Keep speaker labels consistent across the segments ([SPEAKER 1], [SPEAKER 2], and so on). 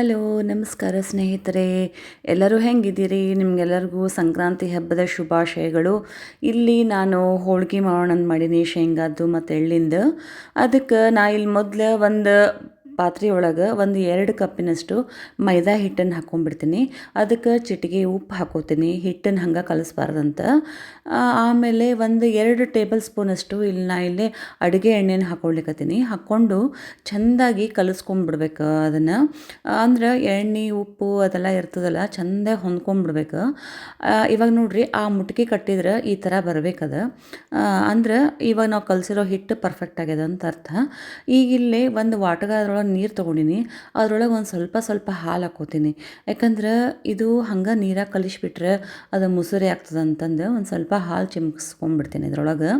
[SPEAKER 1] Hello ನಮಸ್ಕಾರ ಸ್ನೇಹಿತರೆ, ಎಲ್ಲರೂ ಹೆಂಗಿದ್ದೀರಿ? ನಿಮಗೆಲ್ಲರಿಗೂ ಸಂಕ್ರಾಂತಿ ಹಬ್ಬದ ಶುಭಾಶಯಗಳು. ಇಲ್ಲಿ ನಾನು ಹೋಳ್ಗೆ ಮಾಡೋಣ ಮಾಡೀನಿ, ಶೇಂಗಾದ್ದು ಮತ್ತು ಎಳ್ಳಿಂದು. ಅದಕ್ಕೆ ನಾ ಇಲ್ಲಿ ಮೊದಲು ಒಂದು ಪಾತ್ರೆ ಒಳಗೆ ಒಂದು 2 ಕಪ್ಪಿನಷ್ಟು ಮೈದಾ ಹಿಟ್ಟನ್ನು ಹಾಕ್ಕೊಂಡ್ಬಿಡ್ತೀನಿ. ಅದಕ್ಕೆ ಚಿಟಿಕೆ ಉಪ್ಪು ಹಾಕೋತೀನಿ, ಹಿಟ್ಟನ್ನು ಹಂಗೆ ಕಲಿಸ್ಬಾರ್ದಂತ. ಆಮೇಲೆ ಒಂದು 2 ಟೇಬಲ್ ಸ್ಪೂನಷ್ಟು ಇಲ್ಲಿ ಅಡುಗೆ ಎಣ್ಣೆನ ಹಾಕ್ಕೊಳ್ಲಿಕ್ಕತ್ತೀನಿ. ಹಾಕ್ಕೊಂಡು ಚೆಂದಾಗಿ ಕಲಿಸ್ಕೊಂಡ್ಬಿಡ್ಬೇಕು ಅದನ್ನು. ಅಂದ್ರೆ ಎಣ್ಣೆ ಉಪ್ಪು ಅದೆಲ್ಲ ಇರ್ತದಲ್ಲ, ಚೆಂದಾಗಿ ಹೊಂದ್ಕೊಂಡ್ಬಿಡ್ಬೇಕು. ಇವಾಗ ನೋಡ್ರಿ, ಆ ಮುಟ್ಕಿ ಕಟ್ಟಿದ್ರೆ ಈ ಥರ ಬರ್ಬೇಕದ. ಅಂದ್ರೆ ಇವಾಗ ನಾವು ಕಲಸಿರೋ ಹಿಟ್ಟು ಪರ್ಫೆಕ್ಟ್ ಆಗ್ಯದ ಅಂತ ಅರ್ಥ. ಈಗ ಇಲ್ಲೇ ಒಂದು ವಾಟಗಾದ್ರೊಳಗೆ ನೀರು ತೊಗೊಂಡಿನಿ, ಅದ್ರೊಳಗೆ ಒಂದು ಸ್ವಲ್ಪ ಹಾಲು ಹಾಕ್ಕೋತೀನಿ. ಯಾಕಂದ್ರೆ ಇದು ಹಂಗೆ ನೀರಾಗಿ ಕಲಿಸ್ಬಿಟ್ರೆ ಅದು ಮುಸುರೆ ಆಗ್ತದೆ ಅಂತಂದು ಒಂದು ಸ್ವಲ್ಪ ಹಾಲು ಚಿಮ್ಕಿಸ್ಕೊಂಡ್ಬಿಡ್ತೀನಿ ಇದ್ರೊಳಗೆ.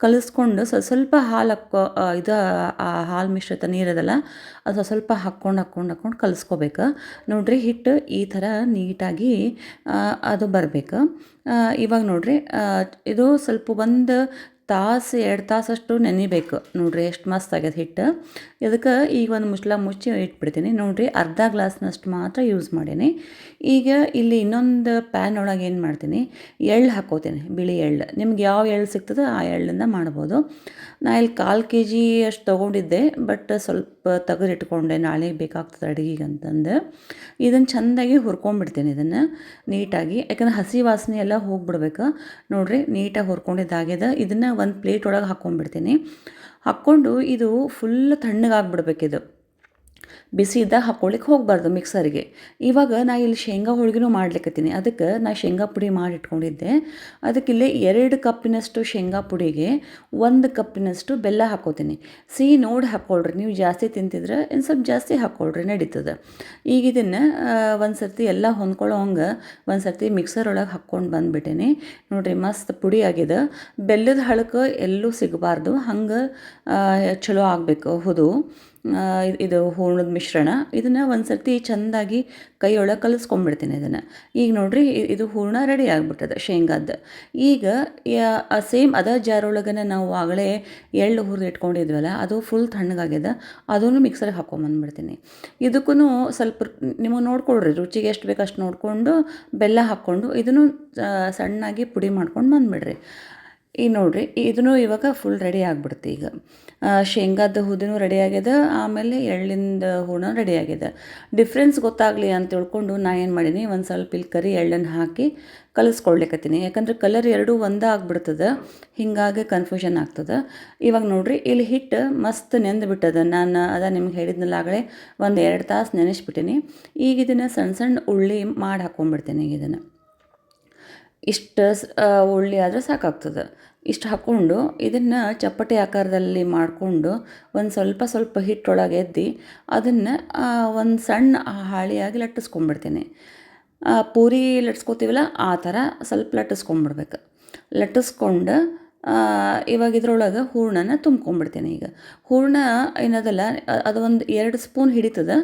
[SPEAKER 1] ಕಲಿಸ್ಕೊಂಡು ಸ್ವಲ್ಪ ಹಾಲು ಇದು ಆ ಹಾಲು ಮಿಶ್ರಿತ ನೀರದಲ್ಲ, ಅದು ಸ್ವಲ್ಪ ಹಾಕ್ಕೊಂಡು ಕಲಿಸ್ಕೋಬೇಕು. ನೋಡಿರಿ, ಹಿಟ್ಟು ಈ ಥರ ನೀಟಾಗಿ ಅದು ಬರಬೇಕು. ಇವಾಗ ನೋಡಿರಿ, ಇದು ಸ್ವಲ್ಪ 1 ತಾಸು 2 ತಾಸಷ್ಟು ನೆನಿಬೇಕು. ನೋಡಿರಿ ಎಷ್ಟು ಮಸ್ತ್ ಆಗ್ಯದ ಹಿಟ್ಟು. ಇದಕ್ಕೆ ಈಗ ಒಂದು ಮುಚ್ಚಳ ಮುಚ್ಚಿ ಇಟ್ಬಿಡ್ತೀನಿ. ನೋಡಿರಿ, ಅರ್ಧ ಗ್ಲಾಸ್ನಷ್ಟು ಮಾತ್ರ ಯೂಸ್ ಮಾಡೀನಿ. ಈಗ ಇಲ್ಲಿ ಇನ್ನೊಂದು ಪ್ಯಾನ್ ಒಳಗೆ ಏನು ಮಾಡ್ತೀನಿ, ಎಳ್ಳು ಹಾಕ್ಕೋತೀನಿ, ಬಿಳಿ ಎಳ್ಳು. ನಿಮ್ಗೆ ಯಾವ ಎಳ್ಳು ಸಿಗ್ತದೆ ಆ ಎಳ್ಳಿಂದ ಮಾಡ್ಬೋದು. ನಾ ಇಲ್ಲಿ 1/4 kg ಅಷ್ಟು ತೊಗೊಂಡಿದ್ದೆ, ಬಟ್ ಸ್ವಲ್ಪ ತೆಗೆದಿಟ್ಕೊಂಡೆ, ನಾಳೆ ಬೇಕಾಗ್ತದೆ ಅಡುಗೆಗೆ ಅಂತಂದು. ಇದನ್ನು ಚೆಂದಾಗಿ ಹುರ್ಕೊಂಡ್ಬಿಡ್ತೀನಿ ಇದನ್ನು ನೀಟಾಗಿ. ಯಾಕಂದ್ರೆ ಹಸಿ ವಾಸನೆ ಎಲ್ಲ ಹೋಗಿಬಿಡ್ಬೇಕು. ನೋಡಿರಿ, ನೀಟಾಗಿ ಹುರ್ಕೊಂಡಿದ್ದಾಗ್ಯದ. ಇದನ್ನು ಒಂದು ಪ್ಲೇಟ್ ಒಳಗೆ ಹಾಕ್ಕೊಂಡ್ಬಿಡ್ತೀನಿ. ಹಾಕ್ಕೊಂಡು ಇದು ಫುಲ್ ತಣ್ಣಗಾಗ್ಬಿಡ್ಬೇಕಿದು. ಬಿಸಿ ಇದ್ದಾಗ ಹಾಕ್ಕೊಳ್ಳಿಕ್ಕೆ ಹೋಗಬಾರ್ದು ಮಿಕ್ಸರಿಗೆ. ಇವಾಗ ನಾ ಇಲ್ಲಿ ಶೇಂಗಾ ಹೋಳ್ಗೆನೂ ಮಾಡ್ಲಿಕ್ಕತ್ತೀನಿ. ಅದಕ್ಕೆ ನಾ ಶೇಂಗಾ ಪುಡಿ ಮಾಡಿಟ್ಕೊಂಡಿದ್ದೆ. ಅದಕ್ಕಿಲ್ಲಿ 2 ಕಪ್ಪಿನಷ್ಟು ಶೇಂಗಾ ಪುಡಿಗೆ 1 ಕಪ್ಪಿನಷ್ಟು ಬೆಲ್ಲ ಹಾಕ್ಕೋತೀನಿ. ಸಿಹಿ ನೋಡಿ ಹಾಕ್ಕೊಳ್ರಿ, ನೀವು ಜಾಸ್ತಿ ತಿಂತಿದ್ರೆ ಇನ್ನು ಸ್ವಲ್ಪ ಜಾಸ್ತಿ ಹಾಕ್ಕೊಳ್ರಿ, ನಡೀತದೆ. ಈಗ ಇದನ್ನು ಒಂದು ಸರ್ತಿ ಎಲ್ಲ ಹೊಂದ್ಕೊಳ್ಳೋ ಹಂಗೆ ಒಂದು ಸರ್ತಿ ಮಿಕ್ಸರ್ ಒಳಗೆ ಹಾಕ್ಕೊಂಡು ಬಂದುಬಿಟ್ಟೇನಿ. ನೋಡಿರಿ, ಮಸ್ತ್ ಪುಡಿ ಆಗಿದೆ. ಬೆಲ್ಲದ ಹಳಕ್ಕೆ ಎಲ್ಲೂ ಸಿಗಬಾರ್ದು, ಹಂಗೆ ಚಲೋ ಆಗಬೇಕು ಹುದು. ಇದು ಹೂರ್ಣದ ಮಿಶ್ರಣ. ಇದನ್ನು ಒಂದು ಸರ್ತಿ ಚೆಂದಾಗಿ ಕೈಯೊಳಗೆ ಕಲಿಸ್ಕೊಂಡ್ಬಿಡ್ತೀನಿ ಇದನ್ನು. ಈಗ ನೋಡಿರಿ, ಇದು ಹೂರ್ಣ ರೆಡಿ ಆಗಿಬಿಟ್ಟದ ಶೇಂಗಾದ್ದು. ಈಗ ಸೇಮ್ ಅದೇ ಜಾರೊಳಗನೆ ನಾವು ಆಗಲೇ ಎಳ್ಳು ಹುರಿದು ಇಟ್ಕೊಂಡಿದ್ವಲ್ಲ, ಅದು ಫುಲ್ ತಣ್ಣಗಾಗ್ಯದ. ಅದನ್ನು ಮಿಕ್ಸರ್ಗೆ ಹಾಕ್ಕೊಂಬಂದ್ಬಿಡ್ತೀನಿ. ಇದಕ್ಕೂ ಸ್ವಲ್ಪ ನಿಮಗೆ ನೋಡ್ಕೊಳ್ರಿ, ರುಚಿಗೆ ಎಷ್ಟು ಬೇಕು ಅಷ್ಟು ನೋಡಿಕೊಂಡು ಬೆಲ್ಲ ಹಾಕ್ಕೊಂಡು ಇದನ್ನು ಸಣ್ಣಾಗಿ ಪುಡಿ ಮಾಡ್ಕೊಂಡು ಬಂದುಬಿಡ್ರಿ. ಈಗ ನೋಡಿರಿ, ಇದನ್ನು ಇವಾಗ ಫುಲ್ ರೆಡಿ ಆಗಿಬಿಡುತ್ತೆ. ಈಗ ಶೇಂಗಾದ ಹುದಿನೂ ರೆಡಿ ಆಗ್ಯದ, ಆಮೇಲೆ ಎಳ್ಳಿಂದ ಹೂರ್ಣ ರೆಡಿ ಆಗ್ಯದ. ಡಿಫ್ರೆನ್ಸ್ ಗೊತ್ತಾಗಲಿ ಅಂತ ತಿಳ್ಕೊಂಡು ನಾ ಏನು ಮಾಡೀನಿ, ಒಂದು ಸ್ವಲ್ಪ ಇಲ್ಲಿ ಕರಿ ಎಳ್ಳನ್ನು ಹಾಕಿ ಕಲಿಸ್ಕೊಳ್ಲಿಕ್ಕತ್ತೀನಿ. ಯಾಕಂದ್ರೆ ಕಲರ್ ಎರಡೂ ಒಂದೇ ಆಗಿಬಿಡ್ತದೆ, ಹೀಗಾಗಿ ಕನ್ಫ್ಯೂಷನ್ ಆಗ್ತದೆ. ಇವಾಗ ನೋಡಿರಿ, ಇಲ್ಲಿ ಹಿಟ್ಟು ಮಸ್ತ್ ನೆಂದುಬಿಟ್ಟದ. ನಾನು ನಿಮ್ಗೆ ಹೇಳಿದ್ನಲ್ಲ ಆಗಲೇ, ಒಂದು 2 ತಾಸು ನೆನೆಸ್ಬಿಟ್ಟಿನಿ. ಈಗ ಇದನ್ನು ಸಣ್ಣ ಉಳ್ಳಿ ಮಾಡಿ ಹಾಕ್ಕೊಂಡ್ಬಿಡ್ತೀನಿ. ಈಗ ಇದನ್ನು ಇಷ್ಟು ಉಳ್ಳಿ ಆದರೆ ಸಾಕಾಗ್ತದೆ. ಇಷ್ಟು ಹಾಕ್ಕೊಂಡು ಇದನ್ನು ಚಪ್ಪಟೆ ಆಕಾರದಲ್ಲಿ ಮಾಡಿಕೊಂಡು ಒಂದು ಸ್ವಲ್ಪ ಹಿಟ್ಟೊಳಗೆ ಎದ್ದು ಅದನ್ನು ಒಂದು ಸಣ್ಣ ಹಾಳಿಯಾಗಿ ಲಟ್ಟಿಸ್ಕೊಂಡ್ಬಿಡ್ತೀನಿ. ಪೂರಿ ಲಟ್ಸ್ಕೊತೀವಲ್ಲ ಆ ಥರ ಸ್ವಲ್ಪ ಲಟ್ಟಿಸ್ಕೊಂಡ್ಬಿಡ್ಬೇಕು. ಲಟ್ಟಿಸ್ಕೊಂಡು ಇವಾಗ ಇದ್ರೊಳಗೆ ಹೂರ್ಣನ ತುಂಬ್ಕೊಂಡ್ಬಿಡ್ತೀನಿ. ಈಗ ಹೂರ್ಣ ಏನದಲ್ಲ, ಅದು ಒಂದು 2 ಸ್ಪೂನ್ ಹಿಡಿತದೆ,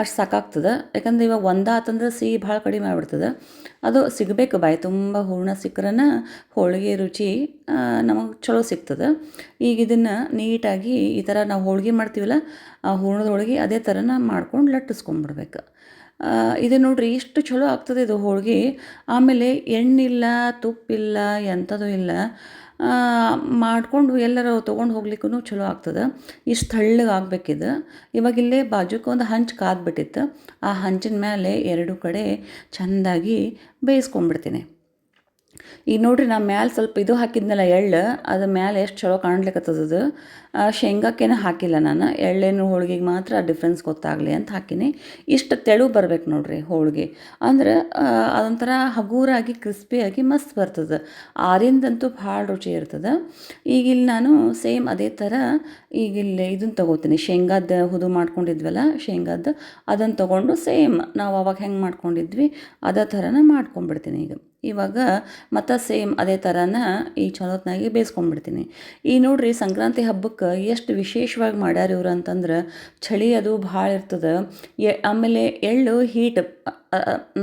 [SPEAKER 1] ಅಷ್ಟು ಸಾಕಾಗ್ತದೆ. ಯಾಕಂದ್ರೆ ಇವಾಗ ಒಂದಾತಂದ್ರೆ ಸಿಹಿ ಭಾಳ ಕಡಿಮೆ ಆಗ್ಬಿಡ್ತದೆ. ಅದು ಸಿಗಬೇಕು, ಬಾಯಿ ತುಂಬ ಹೂರ್ಣ ಸಿಕ್ಕರನ ಹೋಳಿಗೆ ರುಚಿ ನಮಗೆ ಚಲೋ ಸಿಗ್ತದೆ. ಈಗ ಇದನ್ನು ನೀಟಾಗಿ ಈ ಥರ ನಾವು ಹೋಳ್ಗೆ ಮಾಡ್ತೀವಲ್ಲ, ಆ ಹೂರ್ಣದೊಳಗೆ ಅದೇ ಥರನ ಮಾಡ್ಕೊಂಡು ಲಟ್ಟಿಸ್ಕೊಂಡ್ಬಿಡ್ಬೇಕು. ಇದು ನೋಡಿರಿ, ಎಷ್ಟು ಚಲೋ ಆಗ್ತದೆ ಇದು ಹೋಳ್ಗೆ. ಆಮೇಲೆ ಎಣ್ಣಿಲ್ಲ, ತುಪ್ಪಿಲ್ಲ, ಎಂಥದೂ ಇಲ್ಲ, ಮಾಡಿಕೊಂಡು ಎಲ್ಲರೂ ತೊಗೊಂಡು ಹೋಗ್ಲಿಕ್ಕೂ ಚಲೋ ಆಗ್ತದೆ. ಇಷ್ಟು ತೆಳ್ಳಗೆ ಆಗ್ಬೇಕಿದು. ಇವಾಗಿಲ್ಲೇ ಬಾಜುಕ್ಕೆ ಒಂದು ಹಂಚು ಕಾದ್ಬಿಟ್ಟಿತ್ತು. ಆ ಹಂಚಿನ ಮೇಲೆ 2 ಕಡೆ ಚೆಂದಾಗಿ ಬೇಯಿಸ್ಕೊಂಡ್ಬಿಡ್ತೀನಿ. ಈಗ ನೋಡಿರಿ, ನಾನು ಮ್ಯಾಲೆ ಸ್ವಲ್ಪ ಇದು ಹಾಕಿದ್ನಲ್ಲ ಎಳ್ಳು, ಅದು ಮ್ಯಾಲೆ ಎಷ್ಟು ಚಲೋ ಕಾಣ್ಲಿಕ್ಕತ್ತದದು. ಶೇಂಗಾಕ್ಕೇನೆ ಹಾಕಿಲ್ಲ ನಾನು, ಎಳ್ಳೇನು ಹೋಳ್ಗೆಗೆ ಮಾತ್ರ ಡಿಫ್ರೆನ್ಸ್ ಗೊತ್ತಾಗಲಿ ಅಂತ ಹಾಕಿನಿ. ಇಷ್ಟು ತೆಳು ಬರ್ಬೇಕು ನೋಡಿರಿ ಹೋಳಿಗೆ. ಅಂದ್ರೆ ಅದೊಂಥರ ಹಗೂರಾಗಿ ಕ್ರಿಸ್ಪಿಯಾಗಿ ಮಸ್ತ್ ಬರ್ತದೆ. ಆರಿಂದಂತೂ ಭಾಳ ರುಚಿ ಇರ್ತದೆ. ಈಗಿಲ್ಲಿ ನಾನು ಸೇಮ್ ಅದೇ ಥರ ಈಗಿಲ್ಲಿ ಇದನ್ನು ತೊಗೋತೀನಿ, ಶೇಂಗಾದ ಹುದು ಮಾಡ್ಕೊಂಡಿದ್ವಲ್ಲ ಶೇಂಗಾದ್ದು, ಅದನ್ನು ತೊಗೊಂಡು ಸೇಮ್ ನಾವು ಅವಾಗ ಹೆಂಗೆ ಮಾಡ್ಕೊಂಡಿದ್ವಿ ಅದೇ ಥರನ ಮಾಡ್ಕೊಂಡ್ಬಿಡ್ತೀನಿ. ಇವಾಗ ಮತ್ತು ಸೇಮ್ ಅದೇ ಥರನ ಈ ಚಲೋತ್ನಾಗಿ ಬೇಯಿಸ್ಕೊಂಡ್ಬಿಡ್ತೀನಿ. ಈ ನೋಡಿರಿ, ಸಂಕ್ರಾಂತಿ ಹಬ್ಬಕ್ಕೆ ಎಷ್ಟು ವಿಶೇಷವಾಗಿ ಮಾಡ್ಯಾರ ಇವ್ರು ಅಂತಂದ್ರೆ, ಚಳಿ ಅದು ಭಾಳ ಇರ್ತದೆ. ಆಮೇಲೆ ಎಳ್ಳು ಹೀಟ್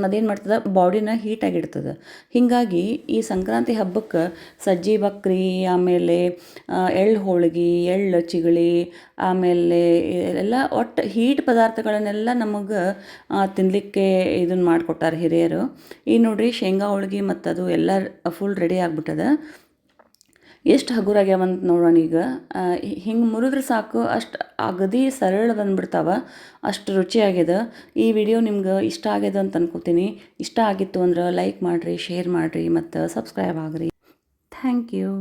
[SPEAKER 1] ಅದೇನು ಮಾಡ್ತದೆ ಬಾಡಿನ ಹೀಟಾಗಿಡ್ತದೆ. ಹೀಗಾಗಿ ಈ ಸಂಕ್ರಾಂತಿ ಹಬ್ಬಕ್ಕೆ ಸಜ್ಜಿ ಬಕ್ರಿ, ಆಮೇಲೆ ಎಳ್ಳು ಹೋಳ್ಗೆ, ಎಳ್ಳು ಚಿಗಳಿ, ಆಮೇಲೆ ಎಲ್ಲ ಒಟ್ಟು ಹೀಟ್ ಪದಾರ್ಥಗಳನ್ನೆಲ್ಲ ನಮಗೆ ತಿನ್ನಲಿಕ್ಕೆ ಇದನ್ನು ಮಾಡಿಕೊಟ್ಟಾರ ಹಿರಿಯರು. ಈಗ ನೋಡಿರಿ ಶೇಂಗಾ ಹೋಳ್ಗೆ ಮತ್ತು ಅದು ಎಲ್ಲ ಫುಲ್ ರೆಡಿ ಆಗಿಬಿಟ್ಟದ. ಎಷ್ಟು ಹಗುರಾಗ್ಯಾವಂತ ನೋಡೋಣ ಈಗ. ಹಿಂಗೆ ಮುರಿದ್ರೆ ಸಾಕು, ಅಷ್ಟು ಅಗದಿ ಸರಳ ಬಂದ್ಬಿಡ್ತಾವ, ಅಷ್ಟು ರುಚಿಯಾಗ್ಯದ. ಈ ವಿಡಿಯೋ ನಿಮ್ಗೆ ಇಷ್ಟ ಆಗ್ಯದ ಅಂತ ಅನ್ಕೋತೀನಿ. ಇಷ್ಟ ಆಗಿತ್ತು ಅಂದ್ರೆ ಲೈಕ್ ಮಾಡಿರಿ, ಶೇರ್ ಮಾಡಿರಿ ಮತ್ತು ಸಬ್ಸ್ಕ್ರೈಬ್ ಆಗಿರಿ. Thank you.